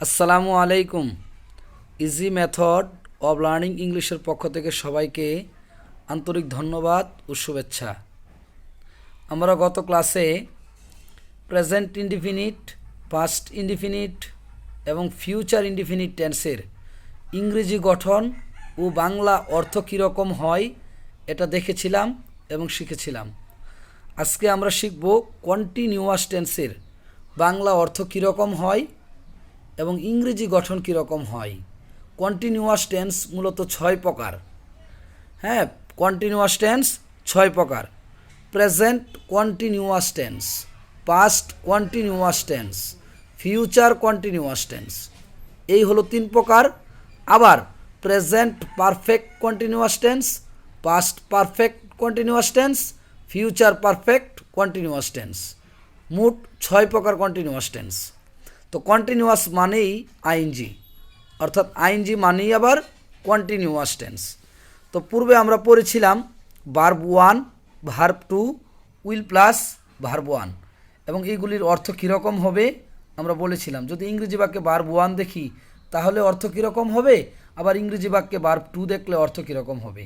আসসালামু আলাইকুম। Easy method of learning ইংলিশের পক্ষ থেকে সবাইকে আন্তরিক ধন্যবাদ ও শুভেচ্ছা। আমরা গত ক্লাসে প্রেজেন্ট ইনডিফিনিট, পাস্ট ইনডিফিনিট এবং ফিউচার ইনডিফিনিট টেন্সের ইংরেজি গঠন ও বাংলা অর্থ কীরকম হয় এটা দেখেছিলাম এবং শিখেছিলাম। আজকে আমরা শিখব কন্টিনিউয়াস টেন্সের বাংলা অর্থ কীরকম হয় এবং ইংরেজি গঠন কীরকম হয়। কন্টিনিউয়াস টেন্স মূলত 6 প্রকার। হ্যাঁ, কন্টিনিউয়াস টেন্স 6 প্রকার। Present continuous tense, past continuous tense, future continuous tense, এই হলো 3 প্রকার। আবার present perfect continuous tense, past perfect continuous tense, future perfect continuous tense, মোট 6 প্রকার কন্টিনিউয়াস টেন্স। তো কন্টিনিউয়াস মানেই আইএনজি, অর্থাৎ আইএনজি মানেই আবার কন্টিনিউয়াস টেন্স। তো পূর্বে আমরা পড়েছিলাম verb 1, verb 2, will plus verb 1 এবং এইগুলির অর্থ কীরকম হবে আমরা বলেছিলাম। যদি ইংরেজি বাক্যে ভার্ব 1 দেখি তাহলে অর্থ কীরকম হবে, আবার ইংরেজি বাক্যে ভার্ব 2 দেখলে অর্থ কীরকম হবে,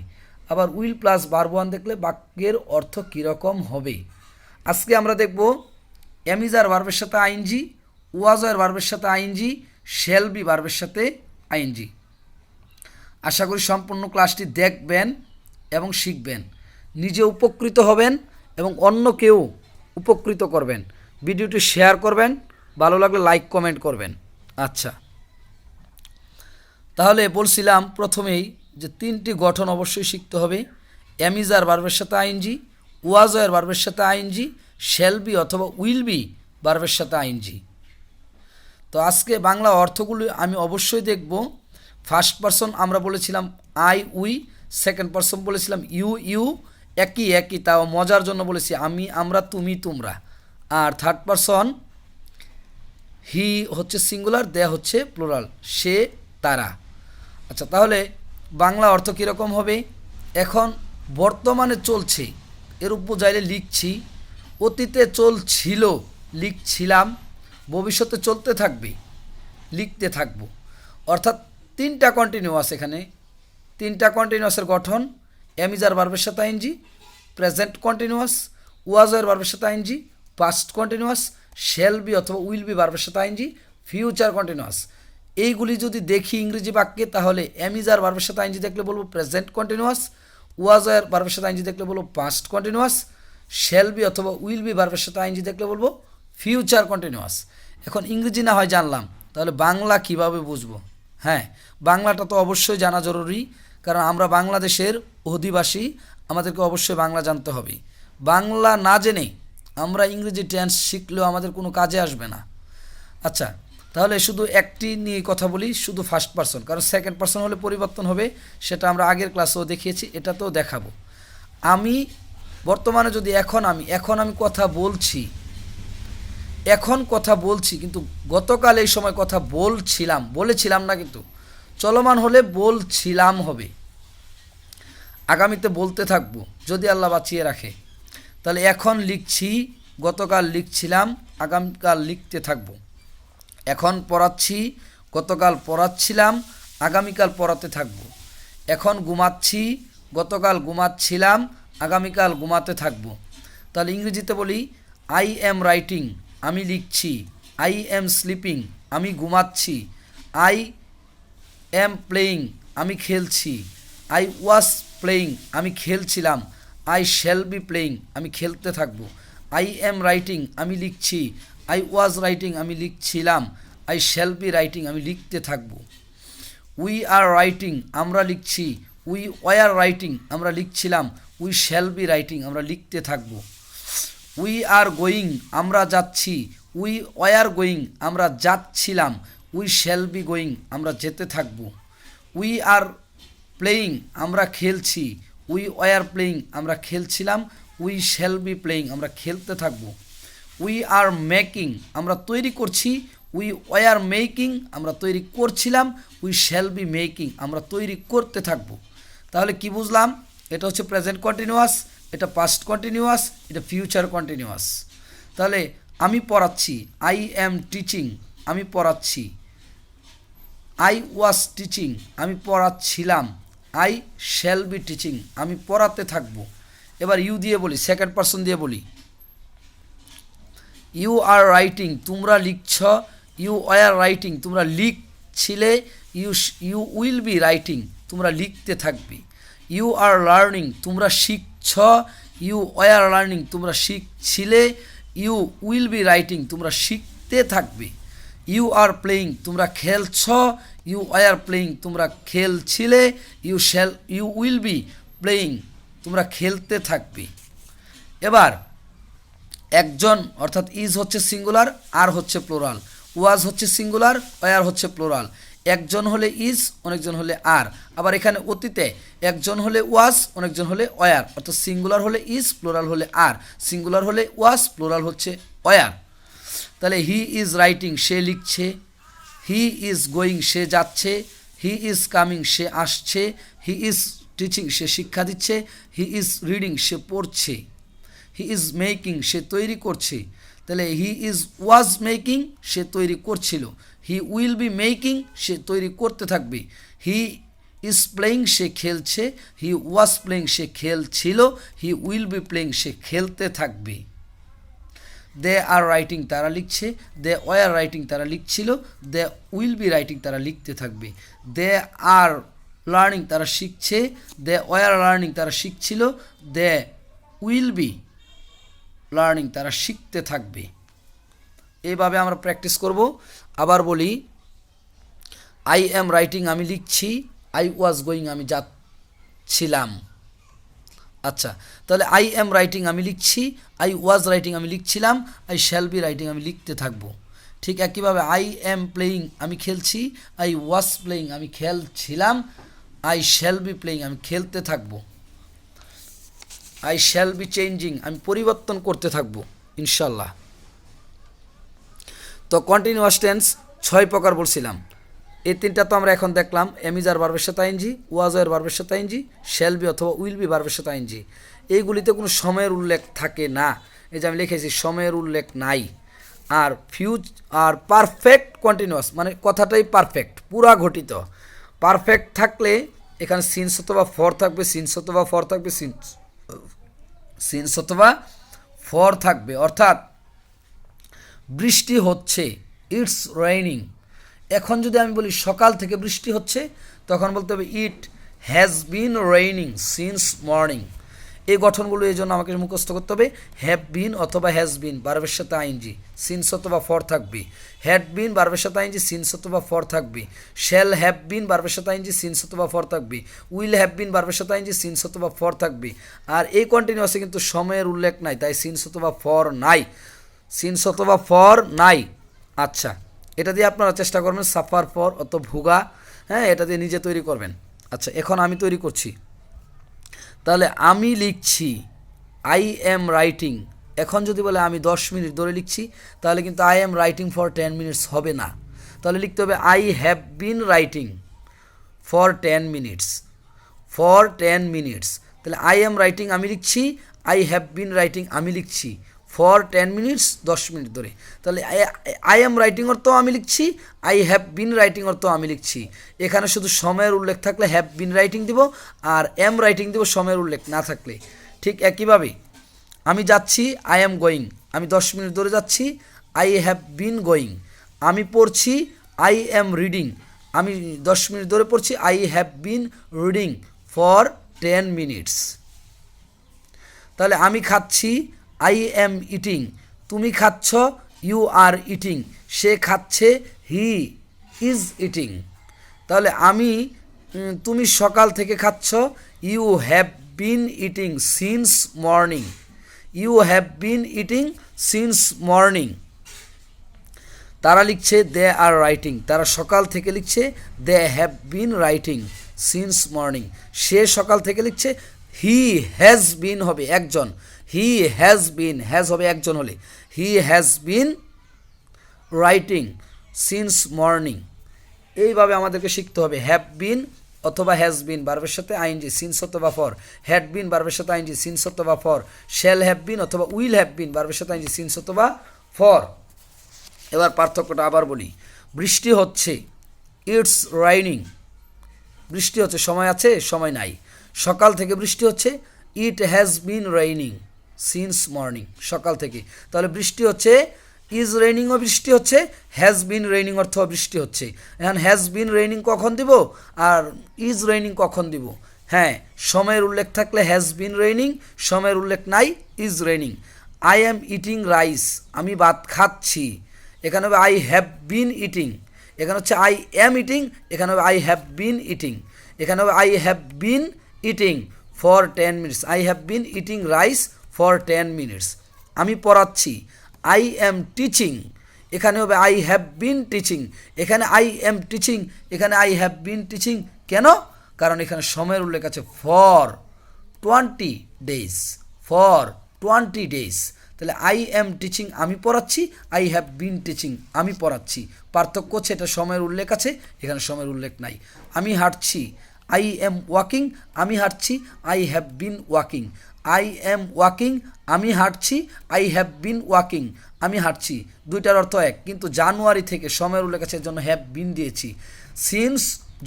আবার উইল প্লাস ভার্ব 1 দেখলে বাক্যের অর্থ কীরকম হবে। আজকে আমরা দেখব এমিজার ভার্বের সাথে আইএনজি, ওয়াজয়ের ভার্বের সাথে আইএনজি, শ্যাল বি ভার্বের সাথে আইএনজি। আশা করি সম্পূর্ণ ক্লাসটি দেখবেন এবং শিখবেন, নিজে উপকৃত হবেন এবং অন্যকেও উপকৃত করবেন। ভিডিওটি শেয়ার করবেন, ভালো লাগলে লাইক কমেন্ট করবেন। আচ্ছা, তাহলে বলছিলাম প্রথমেই যে 3টি গঠন অবশ্যই শিখতে হবে। এমিজার ভার্বের সাথে আইএনজি, ওয়াজয়ের ভার্বের সাথে আইএনজি, শ্যাল বি অথবা উইল বি ভার্বের সাথে আইএনজি। তো আজকে বাংলা অর্থগুলি আমি অবশ্যই দেখব। ফার্স্ট পারসন আমরা বলেছিলাম আই উই, সেকেন্ড পারসন বলেছিলাম ইউ, একই তাও মজার জন্য বলেছি আমি, আমরা, তুমি, তোমরা। আর থার্ড পারসন হি হচ্ছে সিঙ্গুলার, দে হচ্ছে প্লুরাল, সে, তারা। আচ্ছা, তাহলে বাংলা অর্থ কীরকম হবে? এখন বর্তমানে চলছে এর বোঝাইলে লিখছি, অতীতে চলছিল লিখছিলাম, ভবিষ্যতে চলতে থাকবে লিখতে থাকবো। অর্থাৎ 3টা কন্টিনিউয়াস, এখানে 3টা কন্টিনিউয়াসের গঠন। এমিজার ভার্বের সাথে আইএনজি, প্রেজেন্ট কন্টিনিউয়াস, ওয়াজয়ের ভার্বের সাথে ING, past continuous, shall be অথবা উইল বি ভার্বের সাথে আইএনজি, ফিউচার কন্টিনিউয়াস। এইগুলি যদি দেখি ইংরেজি বাক্যে তাহলে এমিজার ভার্বের সাথে আইএনজি দেখলে বলবো প্রেজেন্ট কন্টিনিউয়াস, ওয়াজয়ের ভার্বের সাথে আইএনজি দেখলে বলবো পাস্ট কন্টিনিউয়াস, শ্যাল বি অথবা উইল বি ভার্বের সাথে আইএনজি দেখলে বলবো ফিউচার কন্টিনিউয়াস। এখন ইংরেজি না হয় জানলাম, তাহলে বাংলা কিভাবে বুঝবো? হ্যাঁ, বাংলাটা তো অবশ্যই জানা জরুরি, কারণ আমরা বাংলাদেশের অধিবাসী, আমাদেরকে অবশ্যই বাংলা জানতে হবে। বাংলা না জেনে আমরা ইংরেজি টেন্স শিখলেও আমাদের কোনো কাজে আসবে না। আচ্ছা, তাহলে শুধু একটি নিয়ে কথা বলি, শুধু ফার্স্ট পারসন, কারণ সেকেন্ড পারসন হলে পরিবর্তন হবে, সেটা আমরা আগের ক্লাসেও দেখিয়েছি, এটাতেও দেখাবো। আমি বর্তমানে যদি এখন আমি কথা বলছি, এখন কথা বলছি, কিন্তু গতকাল এই সময় কথা বলেছিলাম না, কিন্তু চলমান হলে বলছিলাম হবে। আগামীতে বলতে থাকবো যদি আল্লাহ বাঁচিয়ে রাখে। তাহলে এখন লিখছি, গতকাল লিখছিলাম, আগামীকাল লিখতে থাকবো। এখন পড়াচ্ছি, গতকাল পড়াচ্ছিলাম, আগামীকাল পড়াতে থাকবো। এখন ঘুমাচ্ছি, গতকাল ঘুমাচ্ছিলাম, আগামীকাল ঘুমাতে থাকবো। তাহলে ইংরেজিতে বলি আই এম রাইটিং, আমি লিখছি, আই এম স্লিপিং, আমি ঘুমাচ্ছি, আই এম প্লেয়িং, আমি খেলছি, আই ওয়াজ প্লেয়িং, আমি খেলছিলাম, আই শ্যাল বি প্লেয়িং, আমি খেলতে থাকবো, আই এম রাইটিং, আমি লিখছি, আই ওয়াজ রাইটিং, আমি লিখছিলাম, আই শ্যাল বি রাইটিং, আমি লিখতে থাকবো। উই আর রাইটিং, আমরা লিখছি, উই ওয়ার রাইটিং, আমরা লিখছিলাম, উই শ্যাল বি রাইটিং, আমরা লিখতে থাকবো। উই আর গোয়িং, আমরা যাচ্ছি, উই ওয়ার গোয়িং, আমরা যাচ্ছিলাম, উই শ্যাল বি গোয়িং, আমরা যেতে থাকব। উই আর প্লেয়িং, আমরা খেলছি, উই ওয়ার প্লেয়িং, আমরা খেলছিলাম, উই শ্যাল বি প্লেয়িং, আমরা খেলতে থাকব। উই আর মেকিং, আমরা তৈরি করছি, উই ওয়ার মেকিং, আমরা তৈরি করছিলাম, উই শ্যাল বি মেকিং, আমরা তৈরি করতে থাকব। তাহলে কি বুঝলাম? এটা হচ্ছে প্রেজেন্ট কন্টিনিউয়াস, এটা পাস্ট কন্টিনিউয়াস, এটা ফিউচার কন্টিনিউয়াস। তাহলে আমি পড়াচ্ছি, আই এম টিচিং, আমি পড়াচ্ছি, আই ওয়াজ টিচিং, আমি পড়াচ্ছিলাম। আই শ্যাল বি টিচিং, আমি পড়াতে থাকবো। এবার ইউ দিয়ে বলি, সেকেন্ড পারসন দিয়ে বলি। ইউ আর রাইটিং, তোমরা লিখছ। ইউ ওয়ার রাইটিং, তোমরা লিখছিলে। ইউ উইল বি রাইটিং, তোমরা লিখতে থাকবে। ইউ আর লার্নিং, তোমরা শিখছ। ইউ ওয়ার লার্নিং, তোমরা শিখছিলে। ইউ উইল বি রাইটিং, তোমরা শিখতে থাকবে। ইউ আর প্লেয়িং, তোমরা খেলছ। ইউ ওয়ার প্লেয়িং, তোমরা খেলছিলে। ইউ উইল বি প্লেয়িং, তোমরা খেলতে থাকবে। এবার একজন অর্থাৎ ইজ হচ্ছে সিঙ্গুলার, আর হচ্ছে প্লোরাল। ওয়াজ হচ্ছে সিঙ্গুলার, ওয়ার হচ্ছে প্লোরাল। একজন হলে ইজ, অনেকজন হলে আর। আবার এখানে অতীতে একজন হলে ওয়াজ, অনেকজন হলে ওয়ার। অর্থাৎ সিঙ্গুলার হলে ইজ, প্লোরাল হলে আর। সিঙ্গুলার হলে ওয়াজ, প্লোরাল হচ্ছে ওয়ার। তাহলে হি ইজ রাইটিং, সে লিখছে। হি ইজ গোয়িং, সে যাচ্ছে। হি ইজ কামিং, সে আসছে। হি ইজ টিচিং, সে শিক্ষা দিচ্ছে। হি ইজ রিডিং, সে পড়ছে। হি ইজ মেকিং, সে তৈরি করছে। তাহলে হি ইজ ওয়াজ মেকিং, সে তৈরি করছিল। হি উইল বি মেকিং, সে তৈরি করতে থাকবে। হি ইজ প্লেয়িং, সে খেলছে। হি ওয়াজ প্লেয়িং, সে খেলছিল। হি উইল বি প্লেয়িং, সে খেলতে থাকবে। দে আর রাইটিং, তারা লিখছে। দে ওয়ার রাইটিং, তারা লিখছিল। দে উইল বি রাইটিং, তারা লিখতে থাকবে। দে আর লার্নিং, তারা শিখছে। দে ওয়ার লার্নিং, তারা শিখছিল। দে উইল বি লার্নিং, তারা শিখতে থাকবে। এইভাবে আমরা প্র্যাকটিস করব। আবার বলি, আই অ্যাম রাইটিং, আমি লিখছি। আই ওয়াজ গোয়িং, আমি যাচ্ছিলাম। আচ্ছা, তাহলে আই অ্যাম রাইটিং, আমি লিখছি। আই ওয়াজ রাইটিং, আমি লিখছিলাম। আই শ্যাল বি রাইটিং, আমি লিখতে থাকবো। ঠিক একইভাবে আই অ্যাম প্লেয়িং, আমি খেলছি। আই ওয়াজ প্লেয়িং, আমি খেলছিলাম। আই শ্যাল বি প্লেয়িং, আমি খেলতে থাকবো। আই শ্যাল বি চেঞ্জিং, আমি পরিবর্তন করতে থাকবো ইনশাল্লাহ। তো কন্টিনিউয়াস টেন্স 6 প্রকার বলছিলাম। এই তিনটা তো আমরা এখন দেখলাম। এম ইজ আর ভার্বের সাথে আইএনজি, ওয়াজ এর ভার্বের সাথে আইএনজি, শ্যাল বি অথবা উইল বি ভার্বের সাথে আইএনজি। এইগুলিতে কোনো সময়ের উল্লেখ থাকে না। এই যে আমি লিখেছি সময়ের উল্লেখ নাই। আর আর পারফেক্ট কন্টিনিউয়াস মানে কথাটাই পারফেক্ট, পুরা ঘটিত। পারফেক্ট থাকলে এখানে সিন্স অথবা ফর থাকবে, সিন্স অথবা ফর থাকবে, সিন্স অথবা ফর থাকবে। অর্থাৎ বৃষ্টি হচ্ছে, ইটস রেইনিং। এখন যদি আমি বলি সকাল থেকে বৃষ্টি হচ্ছে, তখন বলতে হবে ইট has been raining since morning. এই গঠনগুলো এই জন্য আমাকে মুখস্থ করতে হবে। হ্যাভ বিন অথবা হ্যাজ বিন ভার্বের সাথে আইএনজি, সিন্স অথবা ফর থাকবে। হ্যাড বিন ভার্বের সাথে আইএনজি, সিন্স অথবা ফর থাকবে। শ্যাল হ্যাভ বিন ভার্বের সাথে আইএনজি, সিন্স অথবা ফর থাকবে। উইল হ্যাভ বিন ভার্বের সাথে আইএনজি, সিন্স অথবা ফর থাকবে। আর এই কন্টিনিউয়াসে কিন্তু সময়ের উল্লেখ নাই, তাই সিন্স অথবা ফর নাই। সিন্স অথবা ফর নাই। আচ্ছা, এটা দিয়ে আপনারা চেষ্টা করবেন সাফার ফর অত ভুগা, হ্যাঁ, এটা দিয়ে নিজে তৈরি করবেন। আচ্ছা, এখন আমি তৈরি করছি। তাহলে আমি লিখছি, আই অ্যাম রাইটিং। এখন যদি বলে আমি 10 মিনিট ধরে লিখছি, তাহলে কিন্তু I am writing for 10 minutes হবে না। তাহলে লিখতে হবে I have been writing for 10 minutes, for 10 minutes. তাহলে আই অ্যাম রাইটিং আমি লিখছি, আই হ্যাভ বিন রাইটিং আমি লিখছি, ফর 10 মিনিটস 10 মিনিট ধরে। তাহলে আই অ্যাম রাইটিং অর্থ আমি লিখছি, আই হ্যাভ বিন রাইটিং অর্থ আমি লিখছি। এখানে শুধু সময়ের উল্লেখ থাকলে হ্যাভ বিন রাইটিং দিব, আর অ্যাম রাইটিং দিব সময়ের উল্লেখ না থাকলে। ঠিক একইভাবে আমি যাচ্ছি, আই অ্যাম গোয়িং, আমি 10 মিনিট ধরে যাচ্ছি, আই হ্যাভ বিন গোয়িং। আমি পড়ছি, আই অ্যাম রিডিং, আমি 10 মিনিট ধরে পড়ছি, I have been reading for 10 minutes. তাহলে আমি খাচ্ছি, আই অ্যাম ইটিং, তুমি খাচ্ছ, ইউ আর ইটিং, সে খাচ্ছে, হি ইজ ইটিং। তাহলে তুমি সকাল থেকে খাচ্ছ, you have been eating since morning, you have been eating since morning. তারা লিখছে, দে আর রাইটিং, তারা সকাল থেকে লিখছে, they have been writing since morning. সে সকাল থেকে লিখছে, হি হ্যাজ বিন হবে একজন, হি হ্যাজ বিন, হ্যাজ হবে একজন হলে, হি has bin writing since morning. এইভাবে আমাদেরকে শিখতে হবে। হ্যাভ বিন অথবা হ্যাজ বিন ভার্বের সাথে আইএনজি, সিন্স অথবা ফর। হ্যাড বিন ভার্বের সাথে আইএনজি, সিন্স অথবা ফর। শ্যাল হ্যাভ বিন অথবা উইল হ্যাভ বিন ভার্বের সাথে আইএনজি, সিন্স অথবা ফর। এবার পার্থক্যটা আবার বলি। বৃষ্টি হচ্ছে, ইটস রাইনিং, বৃষ্টি হচ্ছে, সময় আছে সময় নাই। সকাল থেকে বৃষ্টি হচ্ছে, it has been raining since morning, সকাল থেকে। তাহলে বৃষ্টি হচ্ছে, ইজ রেইনিংও বৃষ্টি হচ্ছে, হ্যাজ বিন রেইনিং অর্থ বৃষ্টি হচ্ছে। এখন হ্যাজ বিন রেইনিং কখন দিব আর ইজ রেইনিং কখন দিব? হ্যাঁ, সময়ের উল্লেখ থাকলে হ্যাজ বিন রেইনিং, সময়ের উল্লেখ নাই is raining. I am eating rice, আমি ভাত খাচ্ছি, এখানে হবে আই হ্যাভ বিন ইটিং। এখানে হচ্ছে আই অ্যাম ইটিং, এখানে হবে আই হ্যাভ বিন ইটিং। এখানে হবে I have been eating for 10 minutes, I have been eating rice for 10 minutes. আমি পড়াচ্ছি, আই অ্যাম টিচিং, এখানে হবে আই হ্যাভ বিন টিচিং। এখানে আই অ্যাম টিচিং, এখানে আই হ্যাভ বিন টিচিং। কেন? কারণ এখানে সময়ের উল্লেখ আছে ফর 20 ডেজ, ফর 20 ডেজ। তাহলে আই অ্যাম টিচিং আমি পড়াচ্ছি, আই হ্যাভ বিন টিচিং আমি পড়াচ্ছি। পার্থক্য হচ্ছে এটা সময়ের উল্লেখ আছে, এখানে সময়ের উল্লেখ নাই। আমি হাঁটছি, আই অ্যাম ওয়াকিং, আমি হাঁটছি, I have been walking. I am walking, আমি হাঁটছি, আই হ্যাভ বিন ওয়াকিং আমি হাঁটছি। দুইটার অর্থ এক, কিন্তু জানুয়ারি থেকে সময়ের উল্লেখ আছে, এর জন্য হ্যাভ বিন দিয়েছি। সিন্স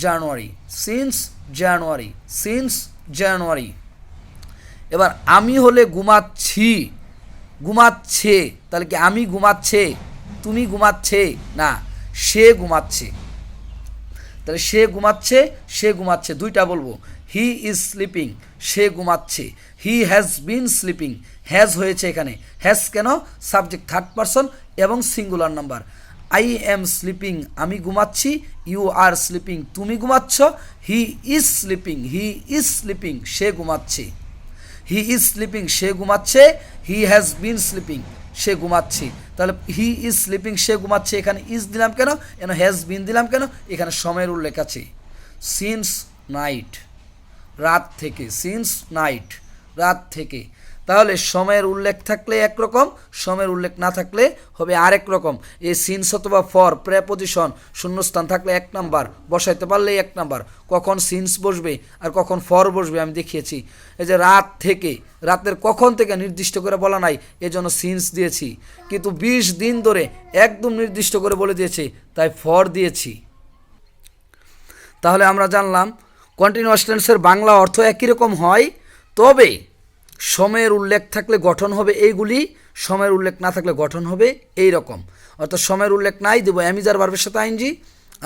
জানুয়ারি, সিন্স জানুয়ারি, সিন্স জানুয়ারি। এবার আমি হলে ঘুমাচ্ছি, ঘুমাচ্ছে, তাহলে কি আমি ঘুমাচ্ছে, তুমি ঘুমাচ্ছে না, সে ঘুমাচ্ছে। তাহলে সে ঘুমাচ্ছে, সে ঘুমাচ্ছে, দুইটা বলবো। হি ইজ স্লিপিং, সে ঘুমাচ্ছে। He has been sleeping, has হয়েছে এখানে, হ্যাজ কেন? সাবজেক্ট থার্ড পারসন এবং singular number. I am sleeping, আমি ঘুমাচ্ছি। ইউ আর স্লিপিং, তুমি ঘুমাচ্ছ। He is sleeping, he is sleeping, সে ঘুমাচ্ছে। হি ইজ স্লিপিং, সে ঘুমাচ্ছে। হি হ্যাজ বিন স্লিপিং, সে ঘুমাচ্ছে। তাহলে হি ইজ স্লিপিং, সে ঘুমাচ্ছে, এখানে ইজ দিলাম কেন? এখানে হ্যাজ বিন দিলাম কেন? এখানে সময়ের উল্লেখ আছে। সিন্স নাইট, রাত থেকে, সিন্স নাইট, রাত থেকে। তাহলে সময়ের উল্লেখ থাকলে একরকম, সময়ের উল্লেখ না থাকলে হবে আরেক রকম। এই সিন্স অথবা ফর প্রেপোজিশন শূন্যস্থান থাকলে 1 নাম্বার, বসাইতে পারলেই 1 নাম্বার। কখন সিন্স বসবে আর কখন ফর বসবে আমি দেখিয়েছি। এই যে রাত থেকে, রাতের কখন থেকে নির্দিষ্ট করে বলা নাই, এজন্য সিন্স দিয়েছি। কিন্তু 20 দিন ধরে একদম নির্দিষ্ট করে বলে দিয়েছে, তাই ফর দিয়েছি। তাহলে আমরা জানলাম কন্টিনিউয়াস টেন্সের বাংলা অর্থ একই রকম হয়, তবে সময়ের উল্লেখ থাকলে গঠন হবে এইগুলি, সময়ের উল্লেখ না থাকলে গঠন হবে এই রকম। অর্থাৎ সময়ের উল্লেখ নাই দিব অ্যামিজার ভার্বের সাথে আইএনজি,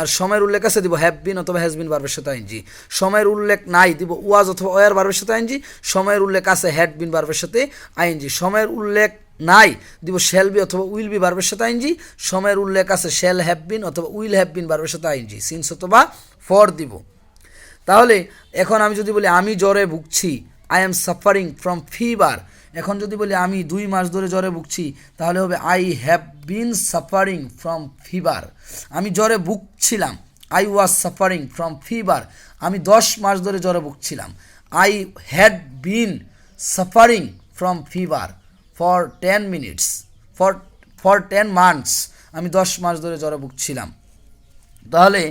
আর সময়ের উল্লেখ আছে দিব হ্যাভ বিন অথবা হ্যাজ বিন ভার্বের সাথে আইএনজি। সময়ের উল্লেখ নাই দিব ওয়াজ অথবা ওয়ার ভার্বের সাথে আইএনজি। সময়ের উল্লেখ আছে হ্যাড বিন ভার্বের সাথে আইএনজি। সময়ের উল্লেখ নাই দিব শ্যাল বি অথবা উইল বি ভার্বের সাথে আইএনজি। সময়ের উল্লেখ আছে শ্যাল হ্যাভ বিন অথবা উইল হ্যাভ বিন ভার্বের সাথে আইএনজি, সিন্স অথবা ফর দিব। তাহলে এখন আমি যদি বলি আমি জ্বরে ভুগছি, I am suffering from fever. এখন যদি বলি আমি 2 মাস ধরে জ্বরে ভুগছি, তাহলে হবে I have been suffering from fever. আমি জ্বরে ভুগছিলাম, I was suffering from fever. আমি 10 মাস ধরে জ্বরে ভুগছিলাম, I had been suffering from fever for 10 minutes, for 10 months. আমি 10 মাস ধরে জ্বরে ভুগছিলাম। তাহলে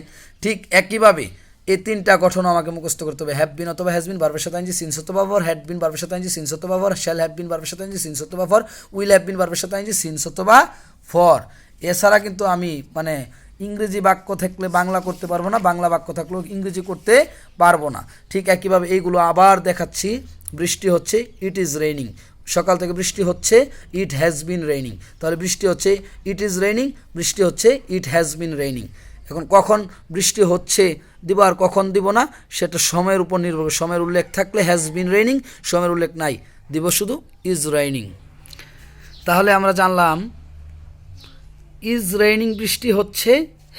ঠিক একইভাবে এই 3টা গঠন আমাকে মুখস্থ করতে হবে। হ্যাভ বিন অথবা হ্যাজ বিন ভার্বের সাথে আইএনজি, সিন্স অথবা ফর। হ্যাড বিন ভার্বের সাথে আইএনজি, সিন্স অথবা ফর। শ্যাল হ্যাভ বিন ভার্বের সাথে আইএনজি, সিন্স অথবা ফর। উইল হ্যাভ বিন ভার্বের সাথে আইএনজি, সিন্স অথবা ফর। এছাড়া কিন্তু আমি ইংরেজি বাক্য থাকলে বাংলা করতে পারবো না, বাংলা বাক্য থাকলেও ইংরেজি করতে পারবো না। ঠিক একইভাবে এইগুলো আবার দেখাচ্ছি। বৃষ্টি হচ্ছে, ইট ইজ রেইনিং। সকাল থেকে বৃষ্টি হচ্ছে, ইট হ্যাজ বিন রেইনিং। তাহলে বৃষ্টি হচ্ছে, ইট ইজ রেইনিং। বৃষ্টি হচ্ছে, ইট হ্যাজ বিন রেইনিং। এখন কখন বৃষ্টি হচ্ছে দিব আর কখন দিব না সেটা সময়ের উপর নির্ভর করে। সময়ের উল্লেখ থাকলে হ্যাজ বিন রেইনিং, সময়ের উল্লেখ নাই দিব শুধু ইজ রেইনিং। তাহলে আমরা জানলাম ইজ রেইনিং বৃষ্টি হচ্ছে,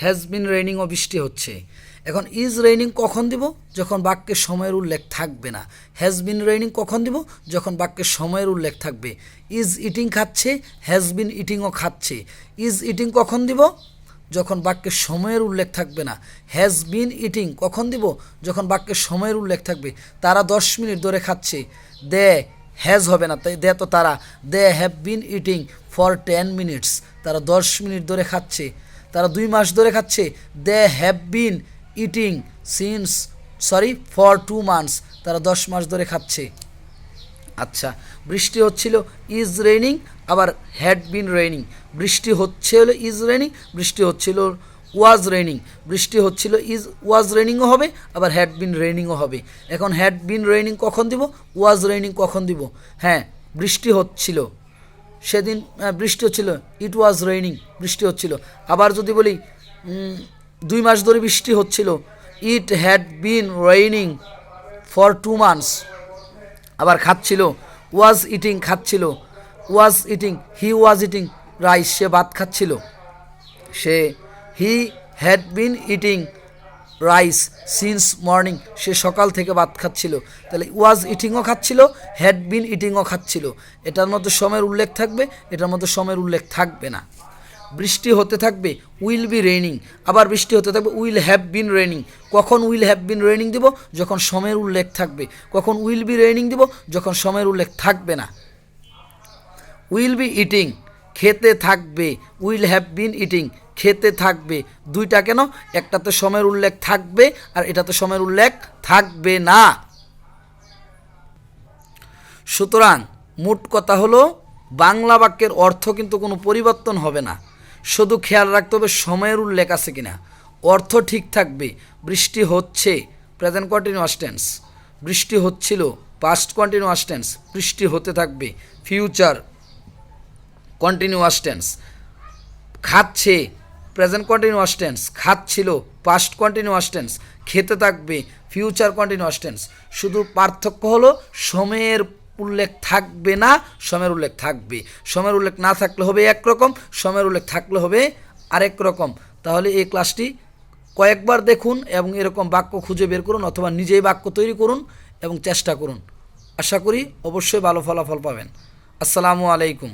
হ্যাজ বিন রেইনিংও বৃষ্টি হচ্ছে। এখন ইজ রেইনিং কখন দিব? যখন বাক্যের সময়ের উল্লেখ থাকবে না। হ্যাজ বিন রেইনিং কখন দিব? যখন বাক্যের সময়ের উল্লেখ থাকবে। ইজ ইটিং খাচ্ছে, হ্যাজ বিন ইটিংও খাচ্ছে। ইজ ইটিং কখন দিব? যখন বাক্যের সময়ের উল্লেখ থাকবে না। হ্যাজ বিন ইটিং কখন দিব? যখন বাক্যের সময়ের উল্লেখ থাকবে। তারা 10 মিনিট ধরে খাচ্ছে, দে হ্যাজ হবে না, তাই দে তো তারা। They have been eating for 10 minutes, তারা 10 মিনিট ধরে খাচ্ছে। তারা 2 মাস ধরে খাচ্ছে, they have been eating for 2 months, তারা 10 মাস ধরে খাচ্ছে। আচ্ছা, বৃষ্টি হচ্ছিল ইজ রেইনিং, আবার হ্যাড বিন রেইনিং। বৃষ্টি হচ্ছে হলো ইজ রেইনিং, বৃষ্টি হচ্ছিল ওয়াজ রেইনিং, বৃষ্টি হচ্ছিল, ইজ ওয়াজ রেইনিংও হবে, আবার হ্যাড বিন রেইনিংও হবে। এখন হ্যাড বিন রেইনিং কখন দিব, ওয়াজ রেইনিং কখন দিব? হ্যাঁ, বৃষ্টি হচ্ছিল, সেদিন বৃষ্টি হচ্ছিল, ইট ওয়াজ রেইনিং, বৃষ্টি হচ্ছিল। আবার যদি বলি 2 মাস ধরে বৃষ্টি হচ্ছিল, it had been raining for 2 months. আবার খাচ্ছিল, ওয়াজ ইটিং, খাচ্ছিল, was eating, he was eating rice, সে ভাত খাচ্ছিল, সে he had been eating rice since morning, সে সকাল থেকে ভাত খাচ্ছিল। তাহলে ওয়াজ ইটিংও খাচ্ছিল, হ্যাড বিন ইটিংও খাচ্ছিল। এটার মধ্যে সময়ের উল্লেখ থাকবে, এটার মধ্যে সময়ের উল্লেখ থাকবে না। বৃষ্টি হতে থাকবে, উইল বি রেইনিং, আবার বৃষ্টি হতে থাকবে, উইল হ্যাভ বিন রেইনিং। কখন উইল হ্যাভ বিন রেইনিং দিব, যখন সময়ের উল্লেখ থাকবে। কখন উইল বি রেইনিং দিব, যখন সময়ের উল্লেখ থাকবে না। উইল বি ইটিং, খেতে থাকবে, উইল হ্যাভ বিন ইটিং, খেতে থাকবে। দুইটা কেন, একটাতে সময়ের উল্লেখ থাকবে আর এটাতে সময়ের উল্লেখ থাকবে না। সুতরাং মোট কথা হলো, বাংলা বাক্যের অর্থ কিন্তু কোনো পরিবর্তন হবে না, শুধু খেয়াল রাখতে হবে সময়ের উল্লেখ আছে কিনা। অর্থ ঠিক থাকবে, বৃষ্টি হচ্ছে প্রেজেন্ট কন্টিনিউয়াস টেন্স, বৃষ্টি হচ্ছিল পাস্ট কন্টিনিউয়াস টেন্স, বৃষ্টি হতে থাকবে ফিউচার কন্টিনিউয়াস টেন্স, খাচ্ছে প্রেজেন্ট কন্টিনিউয়াস টেন্স, খাচ্ছিল পাস্ট কন্টিনিউয়াস টেন্স, খেতে থাকবে ফিউচার কন্টিনিউয়াস টেন্স। শুধু পার্থক্য হলো সময়ের উল্লেখ থাকবে না, সময়ের উল্লেখ থাকবে। সময়ের উল্লেখ না থাকলে হবে একরকম, সময়ের উল্লেখ থাকলে হবে আরেক রকম। তাহলে এই ক্লাসটি কয়েকবার দেখুন এবং এরকম বাক্য খুঁজে বের করুন, অথবা নিজেই বাক্য তৈরি করুন এবং চেষ্টা করুন। আশা করি অবশ্যই ভালো ফলাফল পাবেন। আসসালামু আলাইকুম।